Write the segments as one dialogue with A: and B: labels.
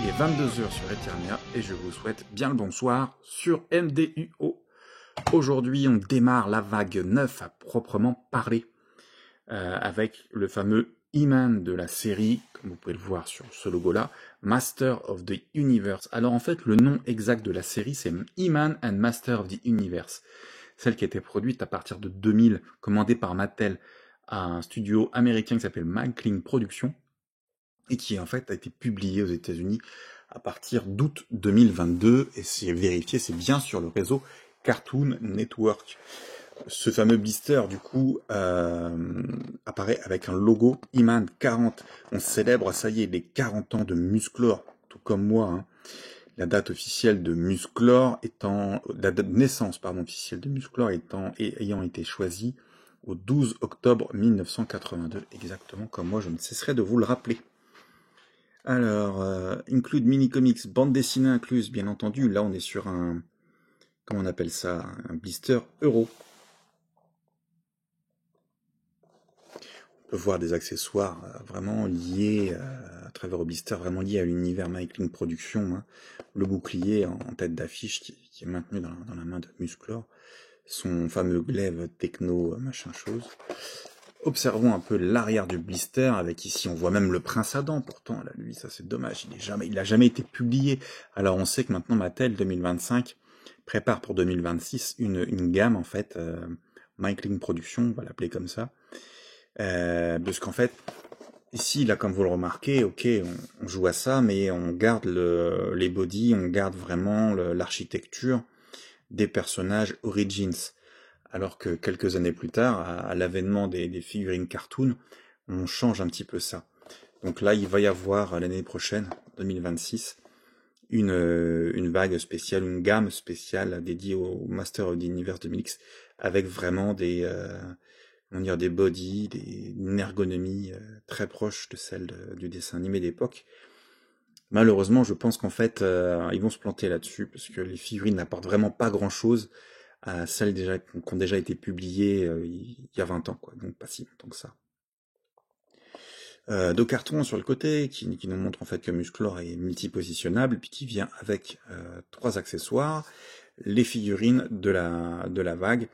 A: il est 22h sur Eternia et je vous souhaite bien le bonsoir sur MDUO. Aujourd'hui, on démarre la vague 9 à proprement parler avec le fameux He-Man de la série, comme vous pouvez le voir sur ce logo-là, Master of the Universe. Alors en fait, le nom exact de la série, c'est He-Man and Master of the Universe. Celle qui a été produite à partir de 2000, commandée par Mattel à un studio américain qui s'appelle Maclean Productions, et qui en fait a été publiée aux États-Unis à partir d'août 2022, et c'est vérifié, c'est bien sur le réseau Cartoon Network. Ce fameux blister, du coup, apparaît avec un logo He-Man 40. On célèbre, ça y est, les 40 ans de Musclor, tout comme moi, hein. La date officielle de Musclor étant, la date de naissance, pardon, officielle de Musclor ayant été choisie au 12 octobre 1982, exactement comme moi, je ne cesserai de vous le rappeler. Alors, include mini-comics, bande dessinée incluse, bien entendu. Là, on est sur un, comment on appelle ça, un blister euro. On peut voir des accessoires vraiment liés à travers le blister, vraiment liés à l'univers Maclean Productions, hein. Le bouclier en tête d'affiche qui est maintenu dans la main de Musclor. Son fameux glaive techno, machin chose. Observons un peu l'arrière du blister, avec ici on voit même le Prince Adam, pourtant là lui ça c'est dommage, il a jamais été publié. Alors on sait que maintenant Mattel 2025 prépare pour 2026 une gamme en fait, Maclean Productions, on va l'appeler comme ça, parce qu'en fait ici là comme vous le remarquez, ok on joue à ça, mais on garde les bodies, on garde vraiment l'architecture des personnages Origins. Alors que quelques années plus tard, à l'avènement des figurines cartoon, on change un petit peu ça. Donc là, il va y avoir l'année prochaine, 2026, une vague spéciale, une gamme spéciale dédiée au Master of the Universe 2000X, avec vraiment des bodies, une ergonomie très proche de celle du dessin animé d'époque. Malheureusement, je pense qu'en fait, ils vont se planter là-dessus, parce que les figurines n'apportent vraiment pas grand-chose à celles qui ont déjà été publiées il y a 20 ans, quoi, donc pas si longtemps que ça. Deux cartons sur le côté qui nous montrent en fait que Musclor est multipositionnable, puis qui vient avec 3 accessoires, les figurines de la vague.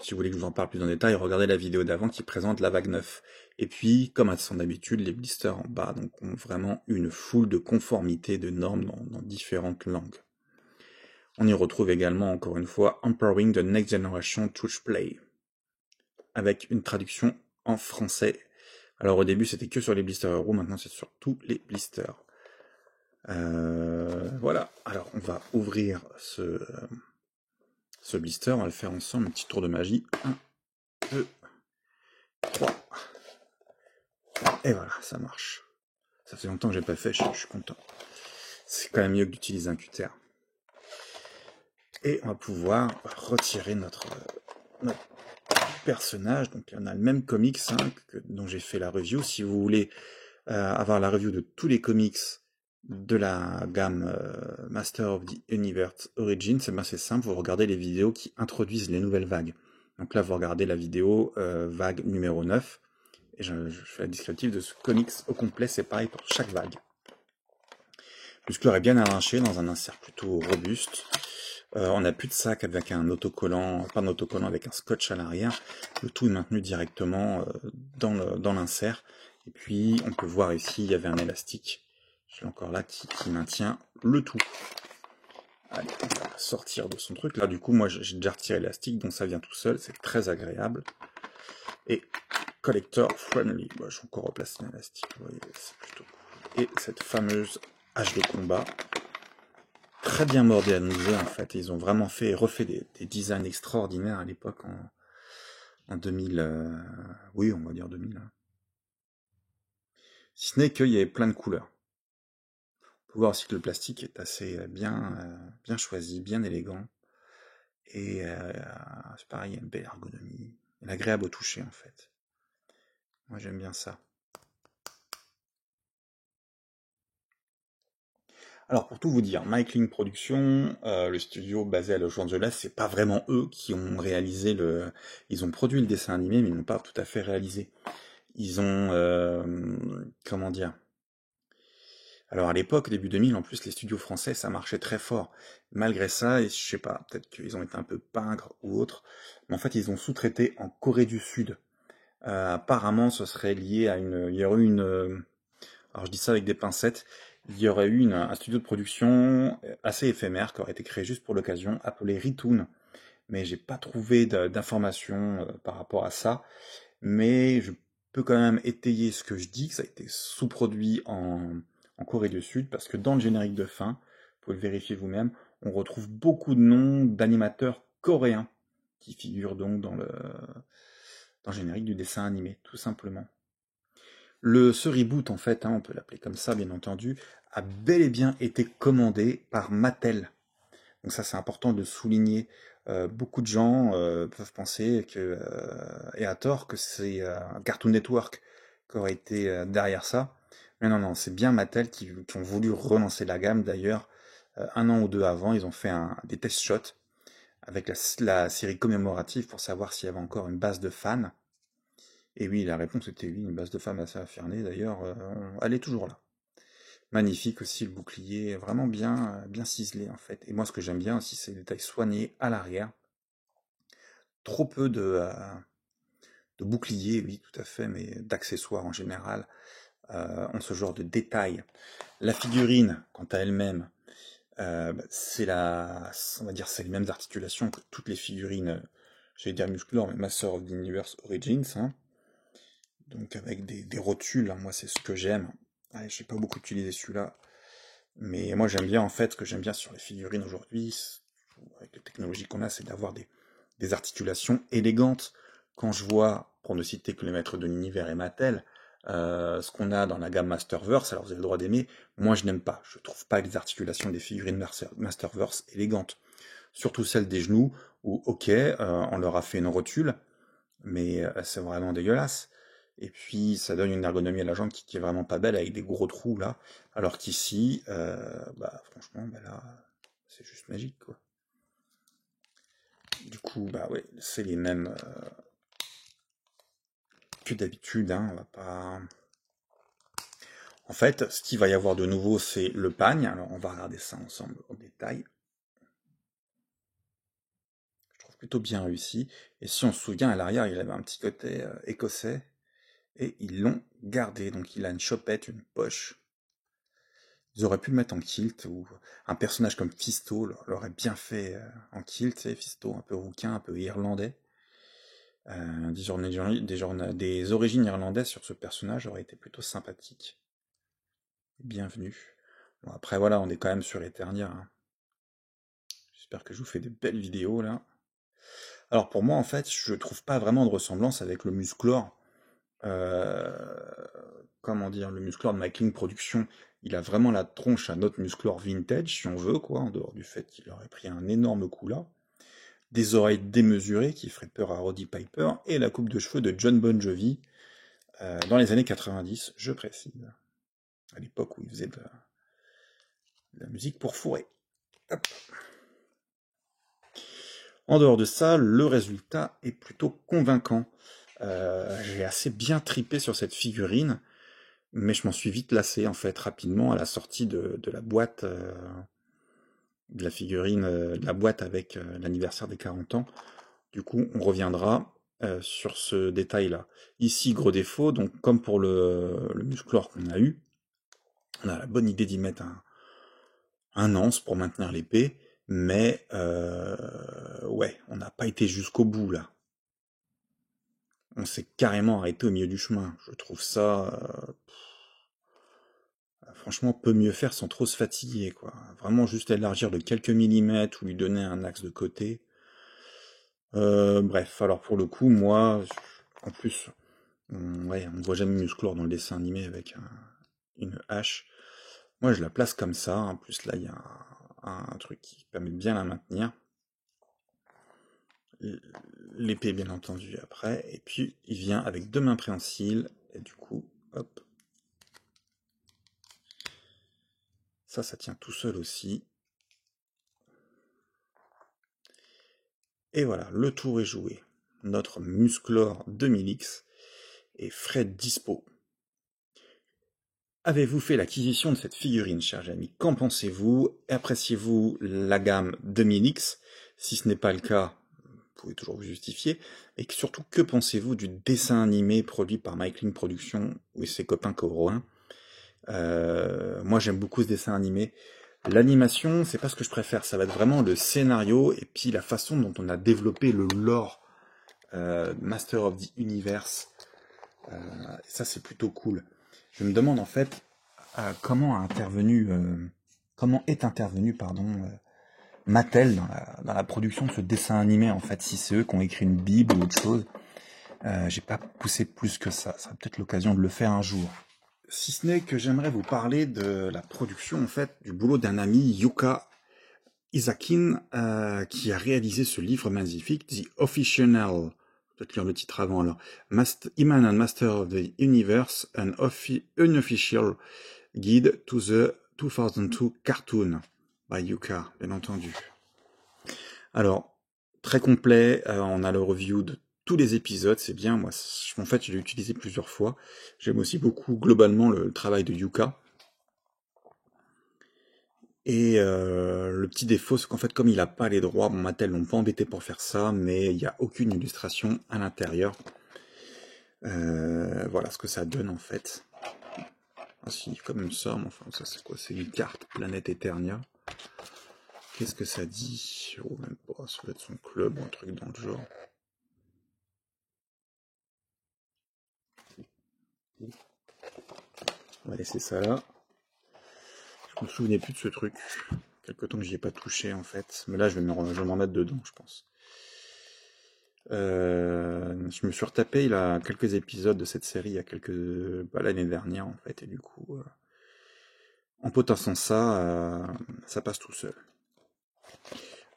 A: Si vous voulez que je vous en parle plus en détail, regardez la vidéo d'avant qui présente la vague 9. Et puis, comme à son habitude, les blisters en bas, donc ont vraiment une foule de conformités, de normes dans différentes langues. On y retrouve également, encore une fois, Empowering the Next Generation Touch Play, avec une traduction en français. Alors au début c'était que sur les blisters euro, maintenant c'est sur tous les blisters. Voilà, alors on va ouvrir ce blister, on va le faire ensemble, un petit tour de magie. 1, 2, 3. Et voilà, ça marche. Ça fait longtemps que j'ai pas fait, je suis content. C'est quand même mieux que d'utiliser un cutter. Et on va pouvoir retirer notre personnage. Donc on a le même comics dont j'ai fait la review. Si vous voulez avoir la review de tous les comics de la gamme Master of the Universe Origins, c'est simple, vous regardez les vidéos qui introduisent les nouvelles vagues. Donc là vous regardez la vidéo vague numéro 9, et je fais la descriptive de ce comics au complet, c'est pareil pour chaque vague. Musclor est bien arraché dans un insert plutôt robuste. On n'a plus de sac avec un autocollant, pas un autocollant, avec un scotch à l'arrière. Le tout est maintenu directement dans l'insert. Et puis on peut voir ici, il y avait un élastique, je l'ai encore là, qui maintient le tout. Allez, on va sortir de son truc. Là du coup, moi j'ai déjà retiré l'élastique, donc ça vient tout seul, c'est très agréable. Et collector friendly, je vais encore replacer l'élastique, vous voyez, c'est plutôt cool. Et cette fameuse hache de combat, très bien modernisée en fait. Ils ont vraiment refait des designs extraordinaires à l'époque, en 2000, oui on va dire 2000. Si ce n'est qu'il y avait plein de couleurs. On peut voir aussi que le plastique est assez bien choisi, bien élégant. Et c'est pareil, il y a une belle ergonomie. Il est agréable au toucher en fait. Moi j'aime bien ça. Alors pour tout vous dire, Maclean Productions, le studio basé à Los Angeles, c'est pas vraiment eux qui ont réalisé ils ont produit le dessin animé, mais ils n'ont pas tout à fait réalisé. Ils ont, comment dire, Alors à l'époque, début 2000, en plus les studios français, ça marchait très fort. Malgré ça, et je sais pas, peut-être qu'ils ont été un peu pingres ou autre, mais en fait ils ont sous-traité en Corée du Sud. Apparemment, ce serait lié à il y aurait eu alors je dis ça avec des pincettes, il y aurait eu un studio de production assez éphémère qui aurait été créé juste pour l'occasion, appelé Ritoon. Mais j'ai pas trouvé d'informations par rapport à ça. Mais je peux quand même étayer ce que je dis, que ça a été sous-produit en Corée du Sud, parce que dans le générique de fin, vous pouvez le vérifier vous-même, on retrouve beaucoup de noms d'animateurs coréens qui figurent donc dans le générique du dessin animé, tout simplement. Ce reboot, en fait, on peut l'appeler comme ça, bien entendu, a bel et bien été commandé par Mattel. Donc ça, c'est important de le souligner. Beaucoup de gens peuvent penser et à tort, que c'est Cartoon Network qui aurait été derrière ça. Mais non, non, c'est bien Mattel qui ont voulu relancer la gamme. D'ailleurs, un an ou deux avant, ils ont fait des test shots avec la série commémorative pour savoir s'il y avait encore une base de fans. Et oui, la réponse était oui, une base de fans assez affirmée. D'ailleurs, elle est toujours là. Magnifique aussi le bouclier, vraiment bien ciselé en fait. Et moi ce que j'aime bien aussi c'est les détails soignés à l'arrière. Trop peu de boucliers, oui tout à fait, mais d'accessoires en général ont ce genre de détails. La figurine, quant à elle-même, on va dire c'est les mêmes articulations que toutes les figurines, je vais dire Musclor, mais Master of the Universe Origins, hein. Donc avec des rotules, hein, moi c'est ce que j'aime. Ouais, je n'ai pas beaucoup utilisé celui-là. Mais moi j'aime bien en fait, ce que j'aime bien sur les figurines aujourd'hui, avec les technologies qu'on a, c'est d'avoir des articulations élégantes. Quand je vois, pour ne citer que les maîtres de l'univers et Mattel, ce qu'on a dans la gamme Masterverse, alors vous avez le droit d'aimer, moi je n'aime pas. Je trouve pas les articulations des figurines Masterverse élégantes. Surtout celles des genoux, où ok, on leur a fait une rotule, mais c'est vraiment dégueulasse. Et puis ça donne une ergonomie à la jambe qui est vraiment pas belle avec des gros trous là, alors qu'ici, franchement, là, c'est juste magique quoi. Du coup, bah ouais, c'est les mêmes que d'habitude, hein, on va pas. En fait, ce qu'il va y avoir de nouveau, c'est le pagne. Alors on va regarder ça ensemble en détail. Je trouve plutôt bien réussi. Et si on se souvient, à l'arrière, il avait un petit côté écossais. Et ils l'ont gardé. Donc il a une chopette, une poche. Ils auraient pu le mettre en kilt, ou un personnage comme Fisto l'aurait bien fait en kilt, tu sais, Fisto un peu rouquin, un peu irlandais. Des origines irlandaises sur ce personnage auraient été plutôt sympathiques. Bienvenue. Bon, après voilà, on est quand même sur Eternia, hein. J'espère que je vous fais des belles vidéos là. Alors pour moi en fait, je trouve pas vraiment de ressemblance avec le Musclor. Euh, Comment dire, le Musclor de Making Production, il a vraiment la tronche à notre Musclor vintage, si on veut, quoi, en dehors du fait qu'il aurait pris un énorme coup là. Des oreilles démesurées qui feraient peur à Roddy Piper, et la coupe de cheveux de John Bon Jovi, dans les années 90, je précise. À l'époque où il faisait de la musique pour fourrer. Hop. En dehors de ça, le résultat est plutôt convaincant. J'ai assez bien tripé sur cette figurine, mais je m'en suis vite lassé, en fait, rapidement, à la sortie de la boîte, de la figurine, de la boîte avec l'anniversaire des 40 ans. Du coup, on reviendra sur ce détail-là. Ici, gros défaut, donc comme pour le Musclor qu'on a eu, on a la bonne idée d'y mettre un anse pour maintenir l'épée, mais ouais, on n'a pas été jusqu'au bout là. On s'est carrément arrêté au milieu du chemin. Je trouve ça, franchement, peut mieux faire sans trop se fatiguer, quoi. Vraiment juste élargir de quelques millimètres ou lui donner un axe de côté. Bref, alors pour le coup, moi, en plus, ouais, on ne voit jamais Musclor dans le dessin animé avec une hache. Moi, je la place comme ça. En plus, là, il y a un truc qui permet de bien la maintenir. L'épée, bien entendu, après. Et puis, il vient avec deux mains préhensiles. Et du coup, hop. Ça tient tout seul aussi. Et voilà, le tour est joué. Notre Musclor 2000X est frais dispo. Avez-vous fait l'acquisition de cette figurine, chers amis? Qu'en pensez-vous? Appréciez-vous la gamme 2000X? Si ce n'est pas le cas, vous pouvez toujours vous justifier. Et surtout, que pensez-vous du dessin animé produit par Mycling Productions et ses copains coréens? Moi, j'aime beaucoup ce dessin animé. L'animation, c'est pas ce que je préfère. Ça va être vraiment le scénario et puis la façon dont on a développé le lore Master of the Universe. Ça, c'est plutôt cool. Je me demande en fait comment est intervenu, Mattel dans la production de ce dessin animé en fait. Si c'est eux qui ont écrit une bible ou autre chose, j'ai pas poussé plus que ça. Ça sera peut-être l'occasion de le faire un jour. Si ce n'est que j'aimerais vous parler de la production en fait du boulot d'un ami, Yuka Isakin, qui a réalisé ce livre magnifique, The Official. Peut-être lire le titre avant alors. He-Man and Master of the Universe, an unofficial guide to the 2002 cartoon by Yuka, bien entendu. Alors, très complet, on a le review de tous les épisodes, c'est bien. Moi, en fait, je l'ai utilisé plusieurs fois. J'aime aussi beaucoup, globalement, le travail de Yuka. Et le petit défaut, c'est qu'en fait, comme il n'a pas les droits, Mattel l'ont pas embêté pour faire ça, mais il n'y a aucune illustration à l'intérieur. Voilà ce que ça donne, en fait. Ah si, quand même ça, mais enfin, ça c'est quoi? C'est une carte Planète Eternia. Qu'est-ce que ça dit? Oh, même pas, ça doit être son club ou un truc dans le genre. On va laisser ça là. Je me souvenais plus de ce truc. Quelque temps que j'y ai pas touché en fait. Mais là je vais m'en remettre dedans, je pense. Je me suis retapé il y a quelques épisodes de cette série il y a l'année dernière en fait, et du coup en potençant ça, ça passe tout seul.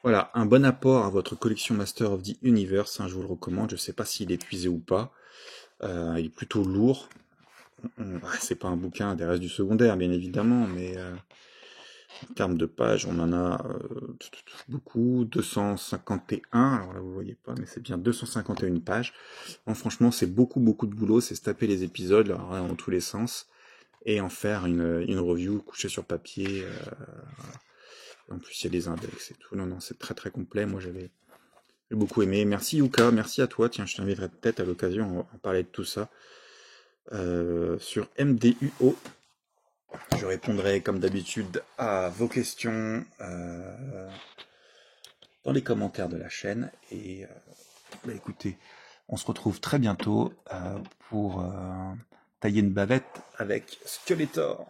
A: Voilà, un bon apport à votre collection Master of the Universe, hein, je vous le recommande. Je sais pas s'il est épuisé ou pas. Il est plutôt lourd. C'est pas un bouquin des restes du secondaire, bien évidemment, mais en termes de pages, on en a beaucoup, 251, alors là vous voyez pas, mais c'est bien 251 pages. Bon, franchement, c'est beaucoup de boulot, c'est se taper les épisodes alors, là, dans tous les sens, et en faire une review couchée sur papier. En plus, il y a des index et tout. Non, c'est très complet. Moi, j'ai beaucoup aimé. Merci Yuka, merci à toi. Tiens, je t'inviterai peut-être à l'occasion à en parler de tout ça sur MDUO. Je répondrai comme d'habitude à vos questions dans les commentaires de la chaîne. Et écoutez, on se retrouve très bientôt pour tailler une bavette avec Skeletor.